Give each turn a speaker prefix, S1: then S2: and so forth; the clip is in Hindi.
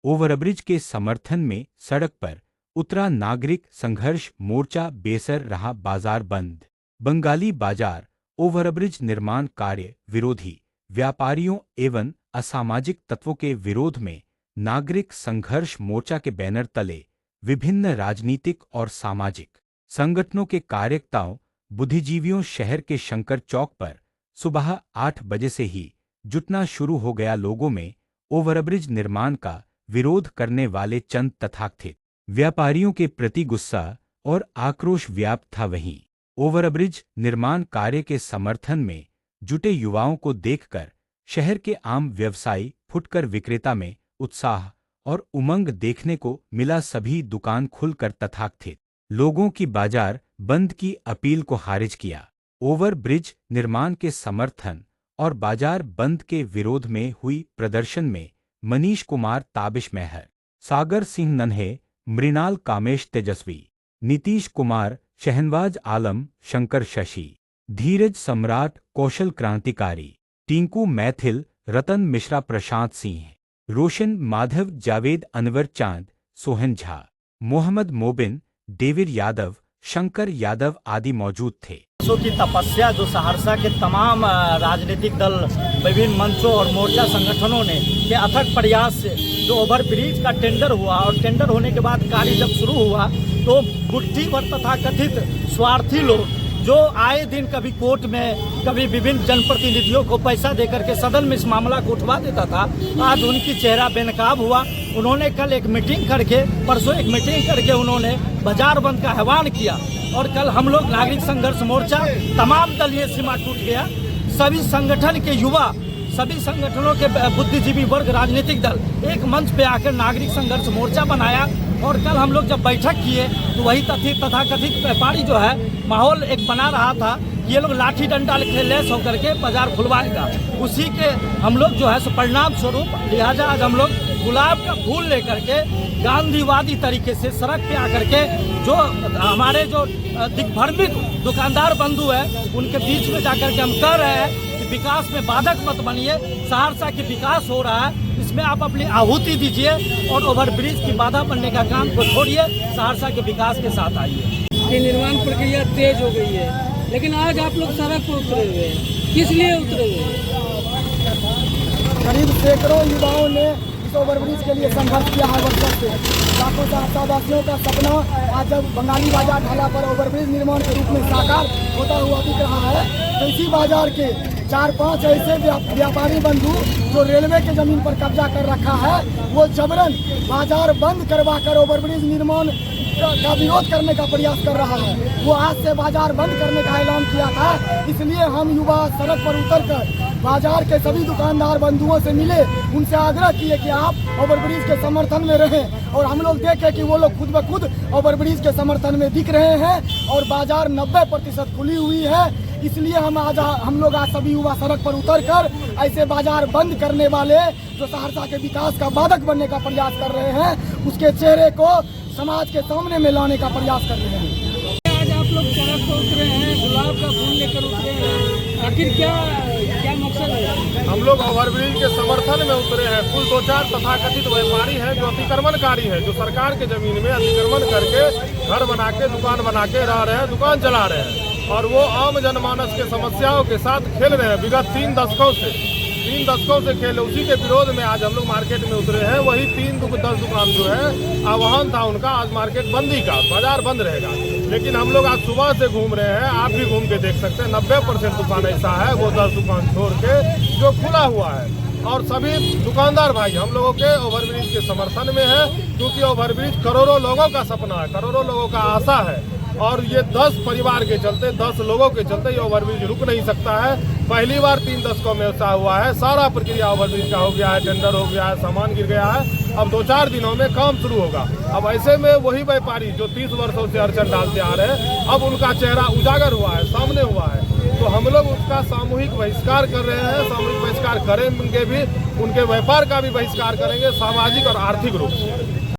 S1: ओवरब्रिज के समर्थन में सड़क पर उतरा नागरिक संघर्ष मोर्चा, बेसर रहा बाजार बंद। बंगाली बाजार ओवरब्रिज निर्माण कार्य विरोधी व्यापारियों एवं असामाजिक तत्वों के विरोध में नागरिक संघर्ष मोर्चा के बैनर तले विभिन्न राजनीतिक और सामाजिक संगठनों के कार्यकर्ताओं बुद्धिजीवियों शहर के शंकर चौक पर सुबह 8 बजे से ही जुटना शुरू हो गया। लोगों में ओवरब्रिज निर्माण का विरोध करने वाले चंद तथाकथित व्यापारियों के प्रति गुस्सा और आक्रोश व्याप्त था। वहीं ओवरब्रिज निर्माण कार्य के समर्थन में जुटे युवाओं को देखकर शहर के आम व्यवसायी फुटकर विक्रेता में उत्साह और उमंग देखने को मिला। सभी दुकान खुलकर तथाकथित लोगों की बाजार बंद की अपील को खारिज किया। ओवरब्रिज निर्माण के समर्थन और बाजार बंद के विरोध में हुई प्रदर्शन में मनीष कुमार, ताबिश मेहर, सागर सिंह नन्हे, मृणाल कामेश तेजस्वी, नीतीश कुमार, शहनवाज आलम, शंकर शशि, धीरज सम्राट, कौशल क्रांतिकारी, टिंकू मैथिल, रतन मिश्रा, प्रशांत सिंह, रोशन माधव, जावेद अनवर चांद, सोहन झा, मोहम्मद मोबिन, डेविड यादव, शंकर यादव आदि मौजूद थे।
S2: की तपस्या जो सहरसा के तमाम राजनीतिक दल, विभिन्न मंचों और मोर्चा संगठनों ने के अथक प्रयास से जो ओवरब्रिज का टेंडर हुआ और टेंडर होने के बाद कार्य जब शुरू हुआ तो मुट्ठी भर तथाकथित स्वार्थी लोग जो आए दिन कभी कोर्ट में कभी विभिन्न जनप्रतिनिधियों को पैसा देकर के सदन में इस मामला को उठवा देता था, आज उनकी चेहरा बेनकाब हुआ। उन्होंने कल एक मीटिंग करके, परसों एक मीटिंग करके उन्होंने बाजार बंद का आह्वान किया और कल हम लोग नागरिक संघर्ष मोर्चा तमाम दलीय सीमा टूट गया। सभी संगठन के युवा, सभी संगठनों के बुद्धिजीवी वर्ग, राजनीतिक दल एक मंच पे आकर नागरिक संघर्ष मोर्चा बनाया और कल हम लोग जब बैठक किए तो वही तथाकथित व्यापारी जो है माहौल एक बना रहा था, ये लोग लाठी डंडा के लैस होकर के बाजार खुलवाएगा। उसी के हम लोग जो है सो परिणाम स्वरूप लिहाजा आज हम लोग गुलाब का फूल लेकर के गांधीवादी तरीके से सड़क पे आकर के जो हमारे जो दिग्भ्रमित दुकानदार बंधु है उनके बीच में जाकर के हम कह रहे हैं कि विकास में बाधक मत बनिए। सहरसा की विकास हो रहा है, इसमें आप अपनी आहुति दीजिए और ओवरब्रिज की बाधा बनने का काम को छोड़िए, सहरसा के विकास के साथ आइए।
S3: ये निर्माण प्रक्रिया तेज हो गई है, लेकिन आज आप लोग सड़क पर उतरे हुए हैं, किस लिए उतरे हुए हैं?
S4: करीब सैकड़ों युवाओं ने इस ओवरब्रिज के लिए संघर्ष किया है वर्षों से। लाखों सहरसावासियों का सपना आज जब बंगाली बाजार ढाला पर ओवरब्रिज निर्माण के रूप में साकार होता हुआ दिख रहा है, तो इसी बाजार के 4-5 ऐसे व्यापारी बंधु जो रेलवे के जमीन पर कब्जा कर रखा है, वो जबरन बाजार बंद करवा कर ओवरब्रिज निर्माण का विरोध करने का प्रयास कर रहा है। वो आज से बाजार बंद करने का ऐलान किया था, इसलिए हम युवा सड़क पर उतरकर बाजार के सभी दुकानदार बंधुओं से मिले, उनसे आग्रह किए कि आप ओवरब्रिज के समर्थन में रहें और हम लोग देखें कि वो लोग खुद ब खुद ओवरब्रिज के समर्थन में दिख रहे हैं और बाजार 90% खुली हुई है। इसलिए हम लोग आज सभी युवा सड़क पर उतरकर ऐसे बाजार बंद करने वाले जो सहरसा के विकास का बाधक बनने का प्रयास कर रहे हैं, उसके चेहरे को समाज के सामने में लाने का प्रयास कर रहे हैं।
S3: आज आप लोग सड़क पर उतरे हैं, गुलाब का फूल लेकर उतरे हैं, आखिर क्या मकसद है?
S5: हम लोग ओवरब्रिज के समर्थन में उतरे हैं। कुल 2-4 तथाकथित व्यापारी हैं जो अतिक्रमणकारी हैं, जो सरकार के जमीन में अतिक्रमण करके घर बना के, दुकान बना के रह रहे हैं, दुकान चला रहे हैं और वो आम जनमानस के समस्याओं के साथ खेल रहे हैं। विगत 3 दशकों से खेले, उसी के विरोध में आज हम लोग मार्केट में उतरे हैं। वही 3-10 दुकान जो है आह्वान था उनका, आज मार्केट बंदी का, बाजार बंद रहेगा। लेकिन हम लोग आज सुबह से घूम रहे हैं, आप भी घूम के देख सकते हैं, 90% दुकान ऐसा है वो 10 दुकान छोड़ के जो खुला हुआ है। और सभी दुकानदार भाई हम लोगों के ओवरब्रिज के समर्थन में है, क्योंकि ओवरब्रिज करोड़ों लोगों का सपना है, करोड़ों लोगों का आशा है और ये 10 परिवार के चलते, 10 लोगों के चलते ये ओवरब्रिज रुक नहीं सकता है। पहली बार 3 दशकों में ऐसा हुआ है, सारा प्रक्रिया ओवरब्रिज का हो गया है, टेंडर हो गया है, सामान गिर गया है, अब 2-4 दिनों में काम शुरू होगा। अब ऐसे में वही व्यापारी जो 30 वर्षों से अड़चन डालते आ रहे हैं, अब उनका चेहरा उजागर हुआ है, सामने हुआ है, तो हम लोग उसका सामूहिक बहिष्कार कर रहे हैं। सामूहिक बहिष्कार करेंगे भी, उनके व्यापार का भी बहिष्कार करेंगे, सामाजिक और आर्थिक रूप से।